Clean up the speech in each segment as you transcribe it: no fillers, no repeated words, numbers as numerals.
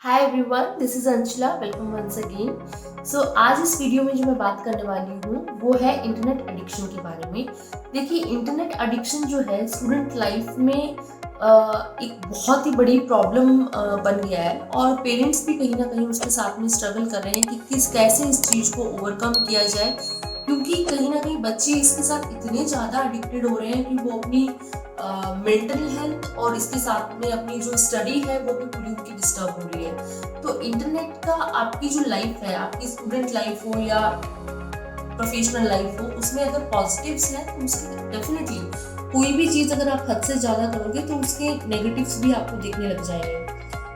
Hi everyone, this is Anshula. Welcome once again. So आज इस video में जो मैं बात करने वाली हूँ वो है इंटरनेट एडिक्शन के बारे में। देखिए, इंटरनेट एडिक्शन जो है स्टूडेंट लाइफ में एक बहुत ही बड़ी प्रॉब्लम बन गया है और पेरेंट्स भी कहीं ना कहीं उसके साथ में स्ट्रगल कर रहे हैं कि कैसे इस चीज़ को ओवरकम किया जाए, क्योंकि कहीं ना कहीं बच्चे इसके साथ इतने ज़्यादा एडिक्टेड हो रहे हैं कि वो अपनी मेंटल हेल्थ और इसके साथ में अपनी जो स्टडी है वो भी पूरी उनकी डिस्टर्ब हो रही है। तो इंटरनेट का आपकी जो लाइफ है, आपकी स्टूडेंट लाइफ हो या प्रोफेशनल लाइफ हो, उसमें अगर पॉजिटिव्स हैं तो उसके डेफिनेटली कोई भी चीज़ अगर आप हद से ज़्यादा करोगे तो उसके नेगेटिव्स भी आपको दिखने लग जाएंगे।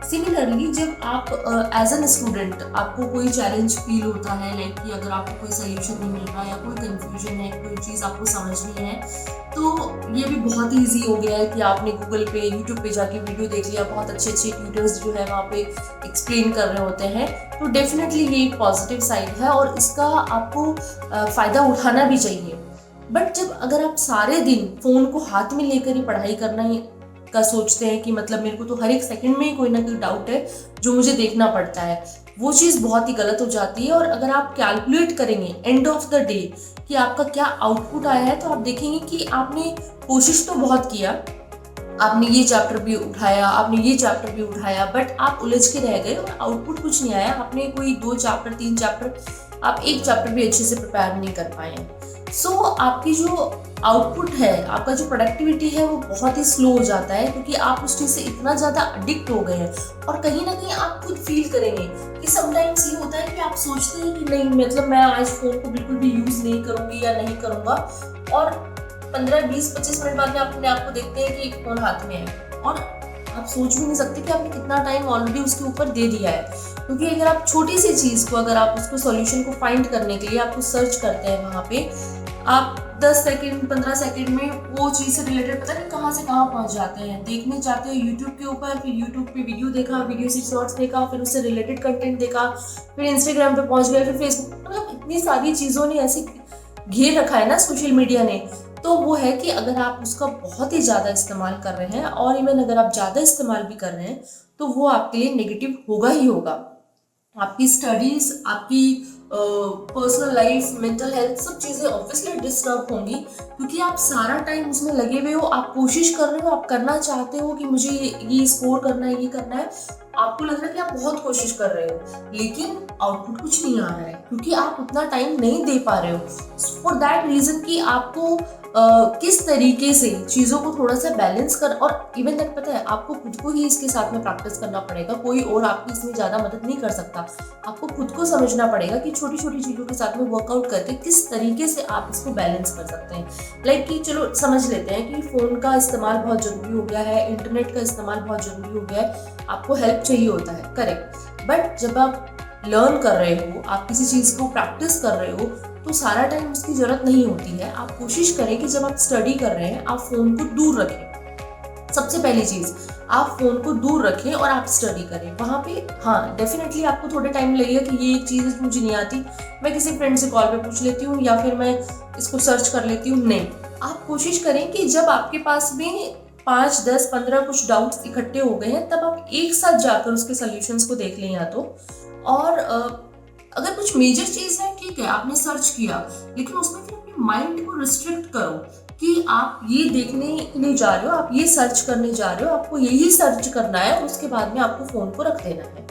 सिमिलरली जब आप एज एन स्टूडेंट आपको कोई चैलेंज फील होता है, लाइक कि अगर आपको कोई सोल्यूशन नहीं मिल रहा या कोई कंफ्यूजन है, कोई चीज़ आपको समझनी है, तो ये भी बहुत ईजी हो गया है कि आपने गूगल पे, यूट्यूब पे जाके वीडियो देख लिया। बहुत अच्छे अच्छे ट्यूटर्स जो है वहाँ पे एक्सप्लेन कर रहे होते हैं। तो डेफिनेटली ये एक पॉजिटिव साइड है और इसका आपको फ़ायदा उठाना भी चाहिए। बट जब अगर आप सारे दिन फ़ोन को हाथ में लेकर ही पढ़ाई करना का सोचते हैं कि मतलब मेरे को तो हर एक सेकंड में ही कोई ना कोई डाउट है जो मुझे देखना पड़ता है, वो चीज़ बहुत ही गलत हो जाती है। और अगर आप कैलकुलेट करेंगे एंड ऑफ द डे कि आपका क्या आउटपुट आया है, तो आप देखेंगे कि आपने कोशिश तो बहुत किया, आपने ये चैप्टर भी उठाया, आपने ये चैप्टर भी उठाया, बट आप उलझ के रह गए और आउटपुट कुछ नहीं आया। आपने कोई 2 चैप्टर 3 चैप्टर, आप एक चैप्टर भी अच्छे से प्रिपेयर नहीं कर पाए हैं। सो आपकी जो आउटपुट है, आपका जो प्रोडक्टिविटी है वो बहुत ही स्लो हो जाता है, क्योंकि आप उस चीज़ से इतना ज़्यादा एडिक्ट हो गए हैं। और कहीं ना कहीं आप खुद फील करेंगे कि समटाइम्स ये होता है कि आप सोचते हैं कि नहीं, मतलब मैं आज फ़ोन को बिल्कुल भी यूज़ नहीं करूँगी या नहीं करूँगा, और 15, 20, 25 मिनट बाद में अपने आप को देखते हैं कि फ़ोन हाथ में है और आप सोच भी नहीं सकते कि आपने कितना टाइम ऑलरेडी उसके ऊपर दे दिया है। क्योंकि अगर आप छोटी सी चीज़ को, अगर आप उसको सॉल्यूशन को फाइंड करने के लिए आपको सर्च करते हैं, वहाँ पे आप 10 सेकंड 15 सेकंड में वो चीज़ से रिलेटेड पता नहीं कहाँ से कहाँ पहुँच जाते हैं। देखने जाते हो यूट्यूब के ऊपर, फिर यूट्यूब पे वीडियो देखा, वीडियो से शॉर्ट्स देखा, फिर उससे रिलेटेड कंटेंट देखा, फिर इंस्टाग्राम पे पहुँच गए, फिर फेसबुक। मतलब इतनी सारी चीज़ों ने ऐसे घेर रखा है ना सोशल मीडिया ने। तो वो है कि अगर आप उसका बहुत ही ज़्यादा इस्तेमाल कर रहे हैं, और इवन अगर आप ज़्यादा इस्तेमाल भी कर रहे हैं, तो वो आपके लिए नेगेटिव होगा ही होगा। आपकी स्टडीज, आपकी पर्सनल लाइफ, मेंटल हेल्थ, सब चीज़ें ऑब्वियसली डिस्टर्ब होंगी, क्योंकि आप सारा टाइम उसमें लगे हुए हो, आप कोशिश कर रहे हो, आप करना चाहते हो कि मुझे ये स्कोर करना है, ये करना है। आपको लग रहा है कि आप बहुत कोशिश कर रहे हो, लेकिन आउटपुट कुछ नहीं आ रहा है, क्योंकि आप उतना टाइम नहीं दे पा रहे हो। फॉर दैट रीज़न कि आपको किस तरीके से चीज़ों को थोड़ा सा बैलेंस कर, और इवन तक पता है आपको खुद को ही इसके साथ में प्रैक्टिस करना पड़ेगा। कोई और आपकी इसमें ज़्यादा मदद नहीं कर सकता। आपको खुद को समझना पड़ेगा कि छोटी छोटी चीज़ों के साथ में वर्कआउट करके किस तरीके से आप इसको बैलेंस कर सकते हैं। लाइक कि चलो समझ लेते हैं कि फ़ोन का इस्तेमाल बहुत ज़रूरी हो गया है, इंटरनेट का इस्तेमाल बहुत ज़रूरी हो गया है, आपको हेल्प चाहिए होता है, करेक्ट। बट जब आप लर्न कर रहे हो, आप किसी चीज़ को प्रैक्टिस कर रहे हो, तो सारा टाइम उसकी ज़रूरत नहीं होती है। आप कोशिश करें कि जब आप स्टडी कर रहे हैं आप फ़ोन को दूर रखें। सबसे पहली चीज़, आप फ़ोन को दूर रखें और आप स्टडी करें। वहाँ पे हाँ, डेफिनेटली आपको थोड़े टाइम लगेगा कि ये एक चीज़ मुझे नहीं आती, मैं किसी फ्रेंड से कॉल पे पूछ लेती हूँ या फिर मैं इसको सर्च कर लेती हूँ। नहीं, आप कोशिश करें कि जब आपके पास में 5, 10, 15 कुछ डाउट्स इकट्ठे हो गए हैं, तब आप एक साथ जाकर उसके सोल्यूशंस को देख लें या तो। और अगर कुछ मेजर चीज़ है, ठीक है, आपने सर्च किया, लेकिन उसमें फिर अपने माइंड को रिस्ट्रिक्ट करो कि आप ये देखने के लिए जा रहे हो, आप ये सर्च करने जा रहे हो, आपको यही सर्च करना है और उसके बाद में आपको फ़ोन को रख देना है।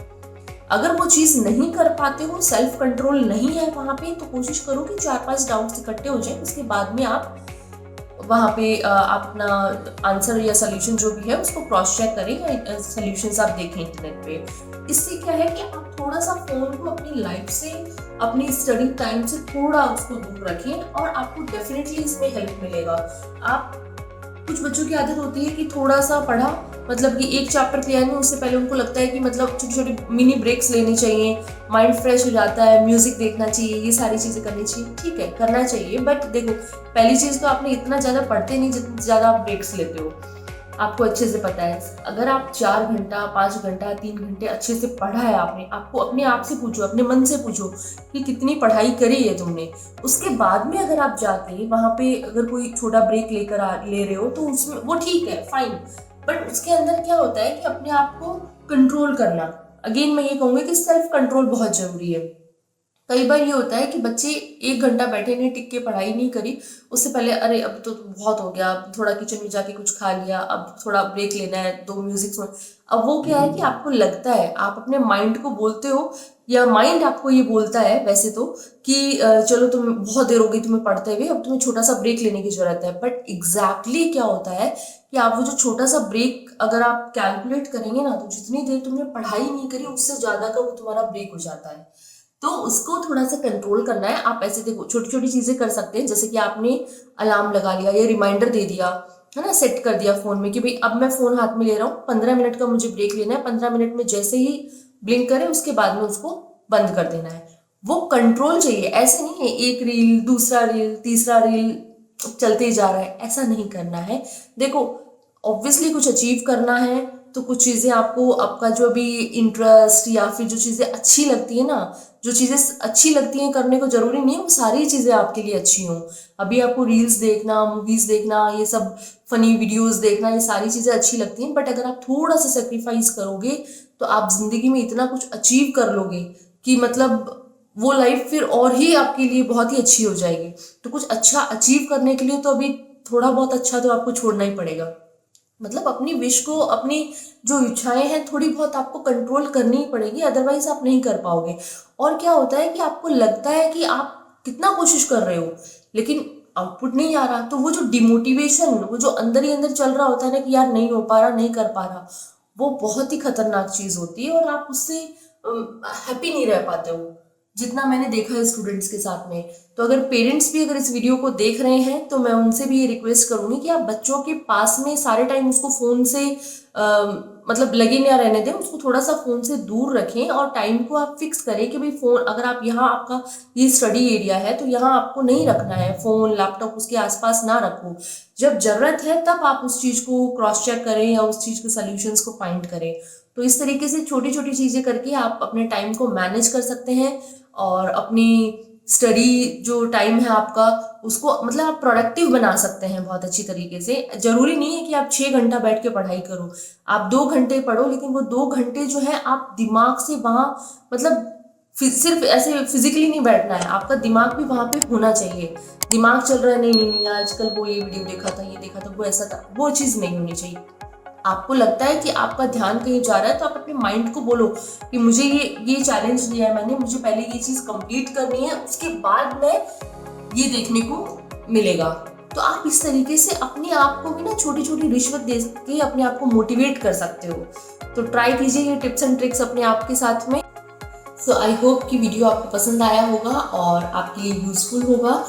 अगर वो चीज़ नहीं कर पाते हो, सेल्फ कंट्रोल नहीं है वहाँ पे, तो कोशिश करो कि 4-5 डाउट्स इकट्ठे हो जाए, उसके बाद में आप वहाँ पे अपना आंसर या सोल्यूशन जो भी है उसको क्रॉस चेक करें या सोल्यूशंस आप देखें इंटरनेट पे। इससे क्या है कि आप थोड़ा सा फ़ोन को अपनी लाइफ से, अपनी स्टडी टाइम से थोड़ा उसको दूर रखें और आपको डेफिनेटली इसमें हेल्प मिलेगा। आप, कुछ बच्चों की आदत होती है कि थोड़ा सा पढ़ा, मतलब कि एक चैप्टर क्लियर नहीं, उससे पहले उनको लगता है कि मतलब छोटी छोटी मिनी ब्रेक्स लेनी चाहिए, माइंड फ्रेश हो जाता है, म्यूजिक देखना चाहिए, ये सारी चीज़ें करनी चाहिए। ठीक है, करना चाहिए, बट देखो, पहली चीज़ तो आपने इतना ज़्यादा पढ़ते नहीं जितनी ज़्यादा आप ब्रेक्स लेते हो। आपको अच्छे से पता है, अगर आप 4 घंटा, 5 घंटा, 3 घंटे अच्छे से पढ़ा है आपने, आपको अपने आप से पूछो, अपने मन से पूछो कि कितनी पढ़ाई करी है तुमने। उसके बाद में अगर आप जाके वहाँ पे अगर कोई छोटा ब्रेक ले रहे हो, तो उसमें वो ठीक है, फाइन। बट उसके अंदर क्या होता है कि अपने आप को कंट्रोल करना, अगेन मैं ये कहूँगी कि सेल्फ कंट्रोल बहुत ज़रूरी है। कई बार ये होता है कि बच्चे 1 घंटा बैठे नहीं, टिक के पढ़ाई नहीं करी, उससे पहले अरे अब तो बहुत हो गया, अब थोड़ा किचन में जाके कुछ खा लिया, अब थोड़ा ब्रेक लेना है, 2 म्यूजिक सुन। अब वो क्या है कि आपको लगता है, आप अपने माइंड को बोलते हो या माइंड आपको ये बोलता है वैसे तो कि चलो तुम बहुत देर हो गई तुम्हें पढ़ते हुए, अब तुम्हें छोटा सा ब्रेक लेने की जरूरत है। बट एग्जैक्टली क्या होता है कि आप वो जो छोटा सा ब्रेक अगर आप कैलकुलेट करेंगे ना, तो जितनी देर तुमने पढ़ाई नहीं करी उससे ज्यादा का वो तुम्हारा ब्रेक हो जाता है। तो उसको थोड़ा सा कंट्रोल करना है। आप ऐसे देखो, छोटी छोटी चीजें कर सकते हैं, जैसे कि आपने अलार्म लगा लिया या रिमाइंडर दे दिया है ना, सेट कर दिया फोन में कि भाई अब मैं फोन हाथ में ले रहा हूँ, 15 मिनट का मुझे ब्रेक लेना है, 15 मिनट में जैसे ही ब्लिंक करे उसके बाद में उसको बंद कर देना है। वो कंट्रोल चाहिए, ऐसे नहीं है एक रील दूसरा रील तीसरा रील चलते ही जा रहा है, ऐसा नहीं करना है। देखो ऑब्वियसली कुछ अचीव करना है तो कुछ चीज़ें आपको, आपका जो भी इंटरेस्ट या फिर जो चीज़ें अच्छी लगती है ना, जो चीज़ें अच्छी लगती हैं करने को जरूरी नहीं है वो सारी चीज़ें आपके लिए अच्छी हों। अभी आपको रील्स देखना, मूवीज़ देखना, ये सब फनी वीडियोस देखना, ये सारी चीज़ें अच्छी लगती हैं, बट अगर आप थोड़ा सा सेक्रीफाइस करोगे तो आप जिंदगी में इतना कुछ अचीव कर लोगे कि मतलब वो लाइफ फिर और ही आपके लिए बहुत ही अच्छी हो जाएगी। तो कुछ अच्छा अचीव करने के लिए तो अभी थोड़ा बहुत अच्छा तो आपको छोड़ना ही पड़ेगा। मतलब अपनी विश को, अपनी जो इच्छाएं हैं थोड़ी बहुत आपको कंट्रोल करनी ही पड़ेगी, अदरवाइज आप नहीं कर पाओगे। और क्या होता है कि आपको लगता है कि आप कितना कोशिश कर रहे हो लेकिन आउटपुट नहीं आ रहा, तो वो जो डिमोटिवेशन, वो जो अंदर ही अंदर चल रहा होता है ना कि यार नहीं हो पा रहा, नहीं कर पा रहा, वो बहुत ही खतरनाक चीज होती है और आप उससे हैप्पी नहीं रह पाते हो, जितना मैंने देखा है स्टूडेंट्स के साथ में। तो अगर पेरेंट्स भी अगर इस वीडियो को देख रहे हैं तो मैं उनसे भी ये रिक्वेस्ट करूंगी कि आप बच्चों के पास में सारे टाइम उसको फोन से मतलब लगे ना रहने दें, उसको थोड़ा सा फोन से दूर रखें और टाइम को आप फिक्स करें कि भाई फोन, अगर आप यहाँ, आपका ये स्टडी एरिया है तो यहाँ आपको नहीं रखना है फोन, लैपटॉप उसके आसपास ना रखो। जब जरूरत है तब आप उस चीज को क्रॉस चेक करें या उस चीज के सोल्यूशंस को फाइंड करें। तो इस तरीके से छोटी छोटी चीजें करके आप अपने टाइम को मैनेज कर सकते हैं और अपनी स्टडी जो टाइम है आपका उसको मतलब आप प्रोडक्टिव बना सकते हैं बहुत अच्छी तरीके से। जरूरी नहीं है कि आप 6 घंटा बैठ के पढ़ाई करो, आप 2 घंटे पढ़ो, लेकिन वो 2 घंटे जो है आप दिमाग से वहाँ मतलब सिर्फ ऐसे फिजिकली नहीं बैठना है, आपका दिमाग भी वहाँ पे होना चाहिए। दिमाग चल रहा है, नहीं नहीं नहीं आजकल वो ये वीडियो देखा था, ये देखा था, वो ऐसा था, वो चीज़ नहीं होनी चाहिए। आपको लगता है कि आपका ध्यान कहीं जा रहा है तो आप अपने माइंड को बोलो कि मुझे ये चैलेंज दिया है मैंने, मुझे पहले ये चीज कंप्लीट करनी है, उसके बाद में ये देखने को मिलेगा। तो आप इस तरीके से अपने आप को भी ना छोटी छोटी रिश्वत दे के अपने आप को मोटिवेट कर सकते हो। तो ट्राई कीजिए ये टिप्स एंड ट्रिक्स अपने आप के साथ में। सो आई होप कि वीडियो आपको पसंद आया होगा और आपके लिए यूजफुल होगा।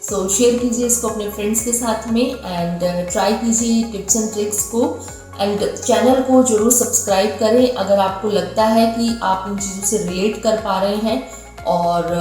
सो शेयर कीजिए इसको अपने फ्रेंड्स के साथ में एंड ट्राई कीजिए टिप्स एंड ट्रिक्स को एंड चैनल को जरूर सब्सक्राइब करें अगर आपको लगता है कि आप इन चीज़ों से रिलेट कर पा रहे हैं और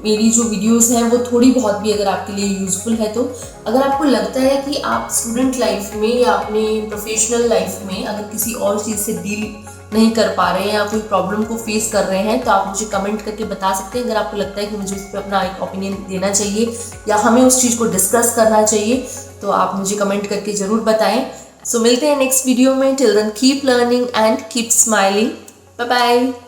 मेरी जो वीडियोस हैं वो थोड़ी बहुत भी अगर आपके लिए यूज़फुल है। तो अगर आपको लगता है कि आप स्टूडेंट लाइफ में या अपने प्रोफेशनल लाइफ में अगर किसी और चीज़ से डील नहीं कर पा रहे हैं या कोई प्रॉब्लम को फेस कर रहे हैं तो आप मुझे कमेंट करके बता सकते हैं। अगर आपको लगता है कि मुझे उस पर अपना एक ओपिनियन देना चाहिए या हमें उस चीज़ को डिस्कस करना चाहिए तो आप मुझे कमेंट करके ज़रूर बताएं। सो मिलते हैं नेक्स्ट वीडियो में। Till then keep learning and keep smiling. Bye bye.